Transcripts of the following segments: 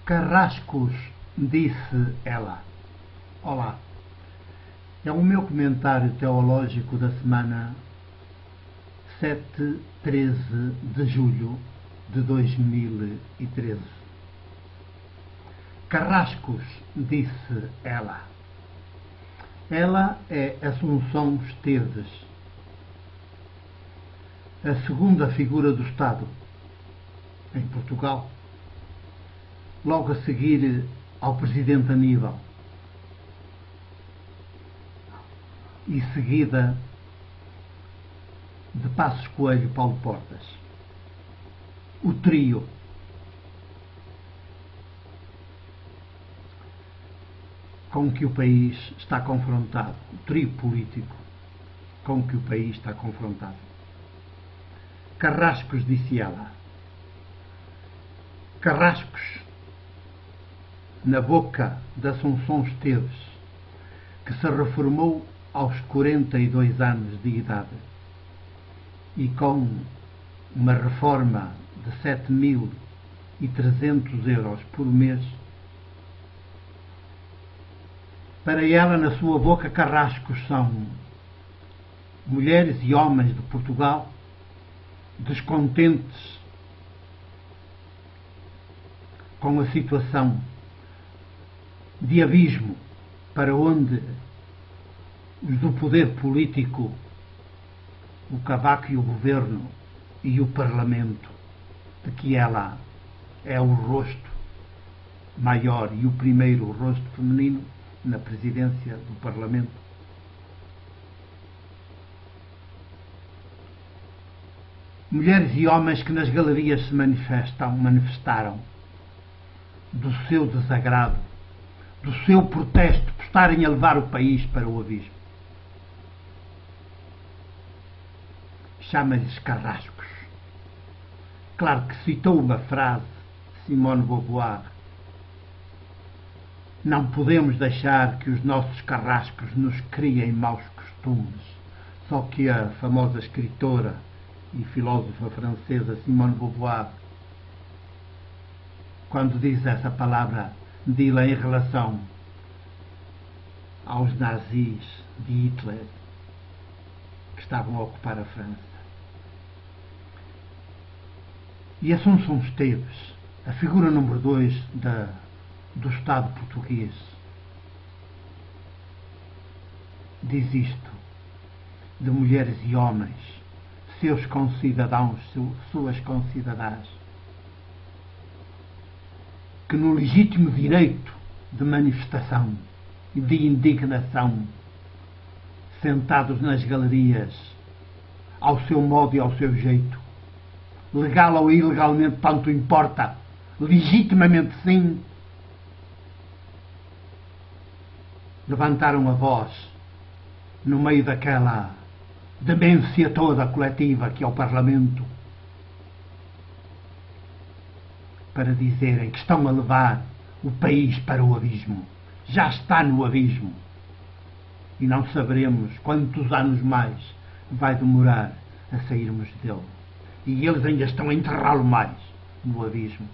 Carrascos, disse ela. Olá, é o meu comentário teológico da semana 7-13 de julho de 2013. Carrascos, disse ela. Ela é Assunção Esteves, a segunda figura do Estado em Portugal, logo a seguir ao presidente Aníbal e seguida de Passos Coelho e Paulo Portas. O trio. Com que o país está confrontado, o trio político com que o país está confrontado. Carrascos, disse ela. Carrascos, na boca de Assunção Esteves, que se reformou aos 42 anos de idade e com uma reforma de 7.300 euros por mês. Para ela, na sua boca, carrascos são mulheres e homens de Portugal descontentes com a situação de abismo para onde os do poder político, o Cavaco e o governo e o Parlamento, de que ela é o rosto maior e o primeiro rosto feminino na presidência do Parlamento. Mulheres e homens que nas galerias se manifestaram do seu desagrado, do seu protesto por estarem a levar o país para o abismo. Chama-lhes carrascos. Claro que citou uma frase de Simone de Beauvoir: não podemos deixar que os nossos carrascos nos criem maus costumes. Só que a famosa escritora e filósofa francesa Simone de Beauvoir, quando diz essa palavra, diz-la em relação aos nazis de Hitler que estavam a ocupar a França. E Assunção Esteves, a figura número 2 do Estado português, diz isto de mulheres e homens, seus concidadãos, suas concidadãs, que no legítimo direito de manifestação e de indignação, sentados nas galerias, ao seu modo e ao seu jeito, legal ou ilegalmente, tanto importa, legitimamente sim, levantaram a voz no meio daquela demência toda coletiva que é o Parlamento, para dizerem que estão a levar o país para o abismo. Já está no abismo. E não saberemos quantos anos mais vai demorar a sairmos dele. E eles ainda estão a enterrá-lo mais no abismo,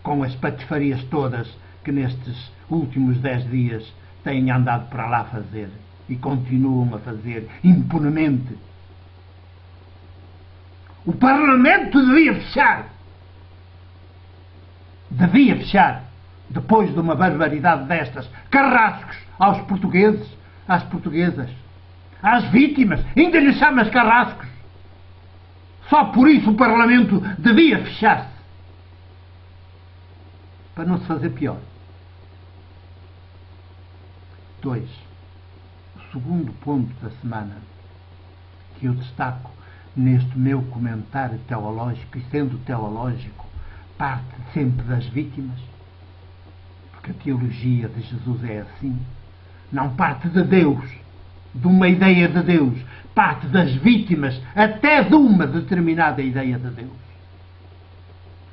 com as patifarias todas que nestes últimos 10 dias têm andado para lá fazer e continuam a fazer impunemente. O Parlamento devia fechar. Devia fechar, depois de uma barbaridade destas. Carrascos aos portugueses, às portuguesas, às vítimas, ainda lhes chamas carrascos. Só por isso o Parlamento devia fechar-se, para não se fazer pior. 2. O segundo ponto da semana que eu destaco neste meu comentário teológico, e sendo teológico, parte sempre das vítimas, porque a teologia de Jesus é assim, não parte de Deus, de uma ideia de Deus, parte das vítimas até de uma determinada ideia de Deus.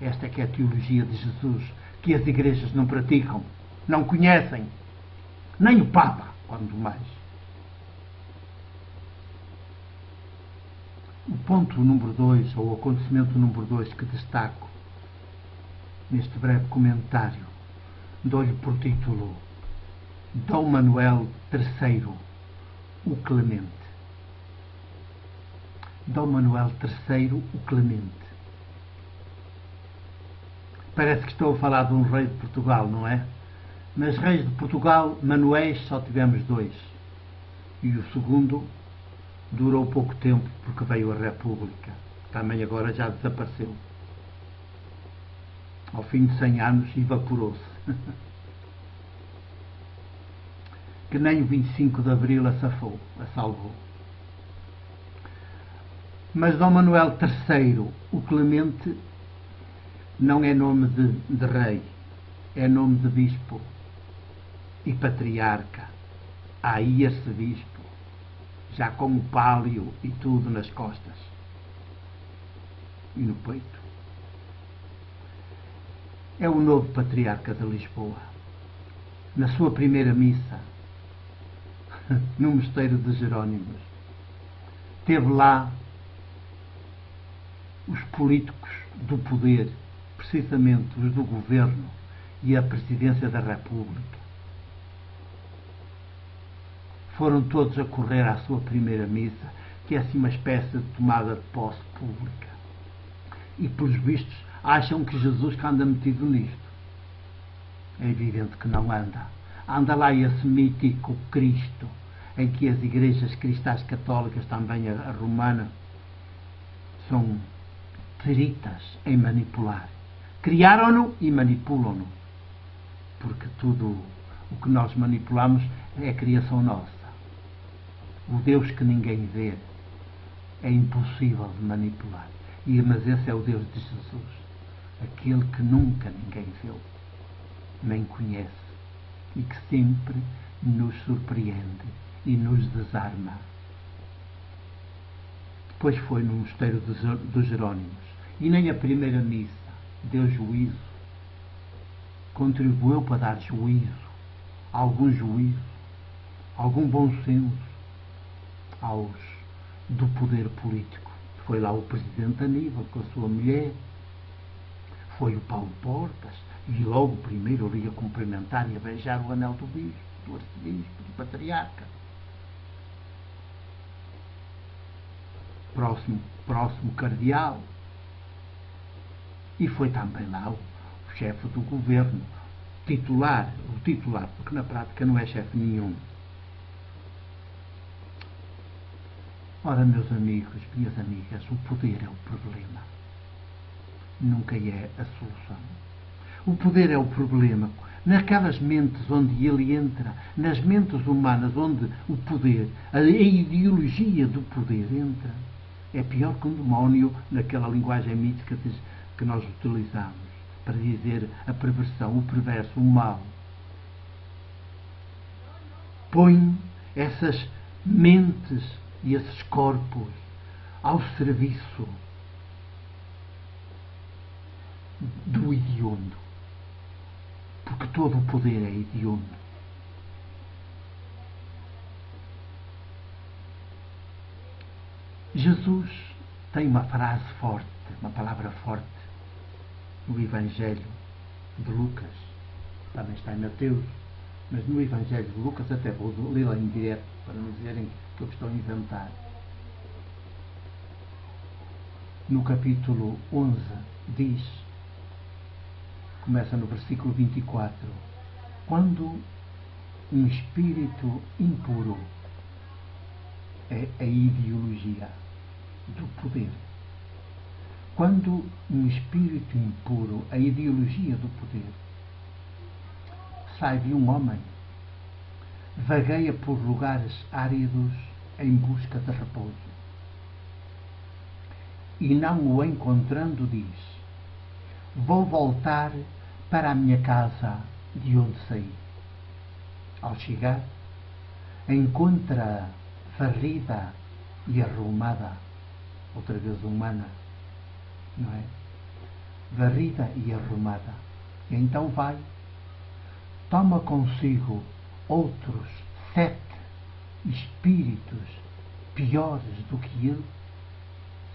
Esta é que é a teologia de Jesus, que as igrejas não praticam, não conhecem, nem o Papa, quando mais. O ponto número 2, ou o acontecimento número 2 que destaco, neste breve comentário, dou-lhe por título Dom Manuel III, o Clemente. Dom Manuel III, o Clemente. Parece que estou a falar de um rei de Portugal, não é? Mas reis de Portugal, Manuéis, só tivemos 2. E o segundo durou pouco tempo porque veio a República. Também agora já desapareceu. Ao fim de 100 anos evaporou-se. Que nem o 25 de Abril a salvou. Mas Dom Manuel III, o Clemente, não é nome de rei, é nome de bispo e patriarca. Aí arcebispo, já com o pálio e tudo nas costas e no peito. É o novo patriarca de Lisboa. Na sua primeira missa, no mosteiro de Jerónimos, teve lá os políticos do poder, precisamente os do governo e a presidência da República. Foram todos a correr à sua primeira missa, que é assim uma espécie de tomada de posse pública. E, pelos vistos, acham que Jesus que anda metido nisto. É evidente que não anda. Anda lá esse mítico Cristo, em que as igrejas cristãs católicas, também a romana, são peritas em manipular. Criaram-no e manipulam-no. Porque tudo o que nós manipulamos é criação nossa. O Deus que ninguém vê é impossível de manipular. Mas esse é o Deus de Jesus. Aquele que nunca ninguém viu, nem conhece, e que sempre nos surpreende e nos desarma. Depois foi no mosteiro dos Jerónimos, e nem a primeira missa deu juízo, contribuiu para dar juízo, algum bom senso aos do poder político. Foi lá o presidente Aníbal com a sua mulher, foi o Paulo Portas, e logo primeiro ele ia cumprimentar e a beijar o anel do bispo, do arcebispo, do patriarca. Próximo cardeal. E foi também lá o chefe do governo, o titular, porque na prática não é chefe nenhum. Ora, meus amigos, minhas amigas, o poder é o problema. Nunca é a solução. O poder é o problema. Naquelas mentes onde ele entra, nas mentes humanas onde o poder, a ideologia do poder entra, é pior que um demónio, naquela linguagem mítica que nós utilizamos para dizer a perversão, o perverso, o mal. Põe essas mentes e esses corpos ao serviço do hediondo, porque todo o poder é hediondo. Jesus tem uma frase forte, uma palavra forte no Evangelho de Lucas, também está em Mateus, mas no Evangelho de Lucas, até vou lê-la em direto para não dizerem que eu estou a inventar. No capítulo 11 diz, começa no versículo 24, quando um espírito impuro, é a ideologia do poder. Quando um espírito impuro, a ideologia do poder, sai de um homem, vagueia por lugares áridos em busca de repouso. E não o encontrando diz, vou voltar para a minha casa de onde saí. Ao chegar, encontra varrida e arrumada, outra vez humana, não é? Varrida e arrumada. E então vai, toma consigo outros 7 espíritos piores do que ele.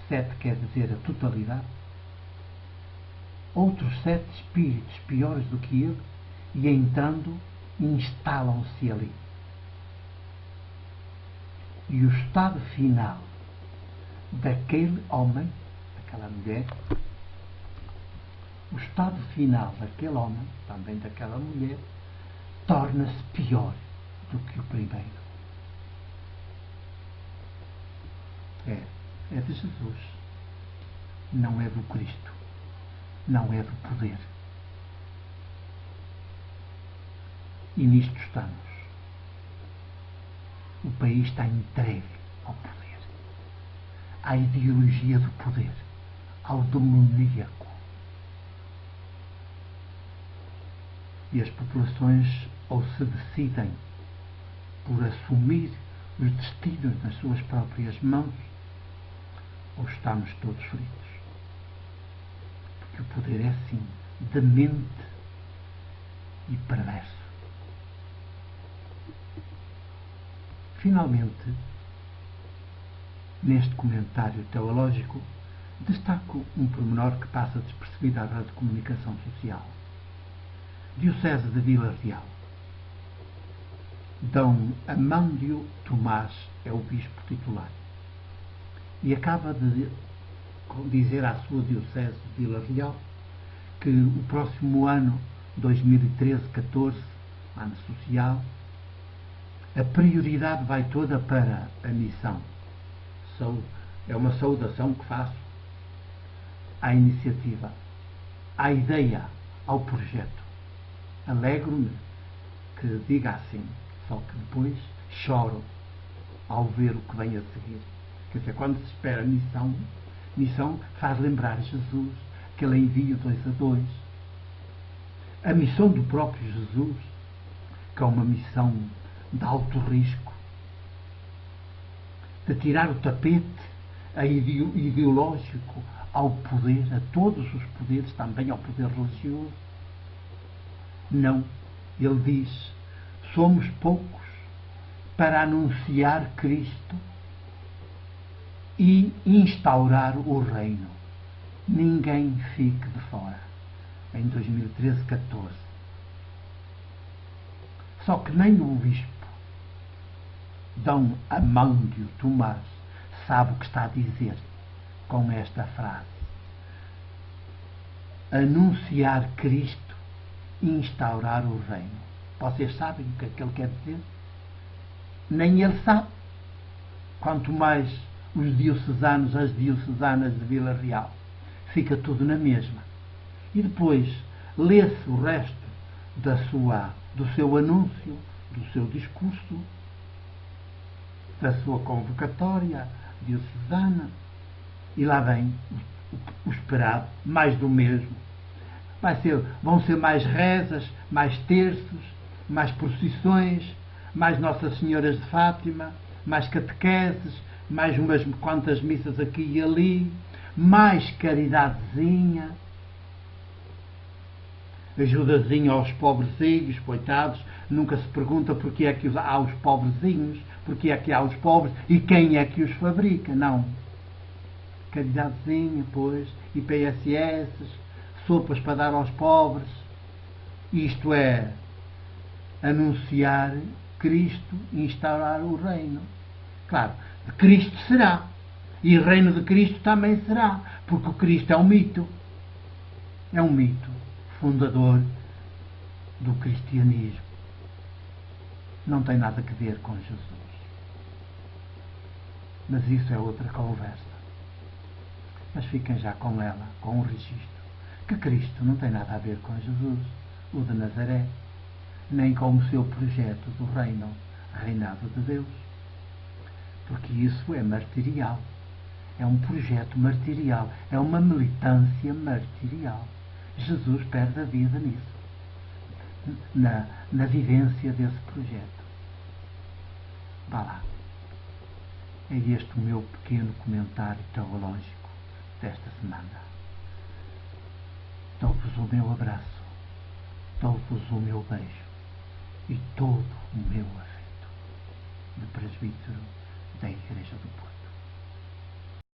7 quer dizer a totalidade. outros 7 espíritos piores do que ele, e entrando, instalam-se ali. E o estado final daquele homem, daquela mulher, o estado final daquele homem, também daquela mulher, torna-se pior do que o primeiro. É de Jesus, não é do Cristo, não é do poder. E nisto estamos. O país está entregue ao poder, à ideologia do poder, ao demoníaco. E as populações ou se decidem por assumir os destinos nas suas próprias mãos, ou estamos todos fritos. Porque o poder é assim, demente e perverso. Finalmente, neste comentário teológico, destaco um pormenor que passa despercebido à grande comunicação social. Diocese de Vila Real. D. Amândio Tomás é o bispo titular. E acaba de dizer à sua Diocese de Vila Real que o próximo ano, 2013-14, ano social, a prioridade vai toda para a missão. É uma saudação que faço à iniciativa, à ideia, ao projeto. Alegro-me que diga assim, só que depois choro ao ver o que vem a seguir. Quer dizer, quando se espera missão faz lembrar Jesus, que ele envia 2 a 2. A missão do próprio Jesus, que é uma missão de alto risco, de tirar o tapete ideológico ao poder, a todos os poderes, também ao poder religioso. Não, ele diz, somos poucos para anunciar Cristo e instaurar o reino. Ninguém fique de fora. Em 2013-14. Só que nem o bispo D. Amândio Tomás sabe o que está a dizer com esta frase. Anunciar Cristo e instaurar o reino. Vocês sabem o que é que ele quer dizer? Nem ele sabe. Quanto mais os diocesanos, as diocesanas de Vila Real. Fica tudo na mesma. E depois lê-se o resto do seu anúncio, do seu discurso, da sua convocatória diocesana, e lá vem o esperado, mais do mesmo. Vão ser mais rezas, mais terços, mais procissões, mais Nossas Senhoras de Fátima, mais catequeses, mais umas quantas missas aqui e ali, mais caridadezinha, ajudazinha aos pobrezinhos, coitados. Nunca se pergunta porque é que há os pobrezinhos, porque é que há os pobres e quem é que os fabrica. Não. Caridadezinha, pois, IPSS, sopas para dar aos pobres. Isto é anunciar Cristo e instaurar o reino. Claro, de Cristo será. E o reino de Cristo também será. Porque o Cristo é um mito. É um mito fundador do cristianismo. Não tem nada a ver com Jesus. Mas isso é outra conversa. Mas fiquem já com ela, com o registro, que Cristo não tem nada a ver com Jesus, o de Nazaré, nem com o seu projeto do reino, reinado de Deus. Porque isso é martirial. É um projeto martirial. É uma militância martirial. Jesus perde a vida nisso. Na vivência desse projeto. Vá lá. É este o meu pequeno comentário teológico desta semana. Dou-vos o meu abraço, dou-vos o meu beijo e todo o meu afeto de presbítero da Igreja do Porto.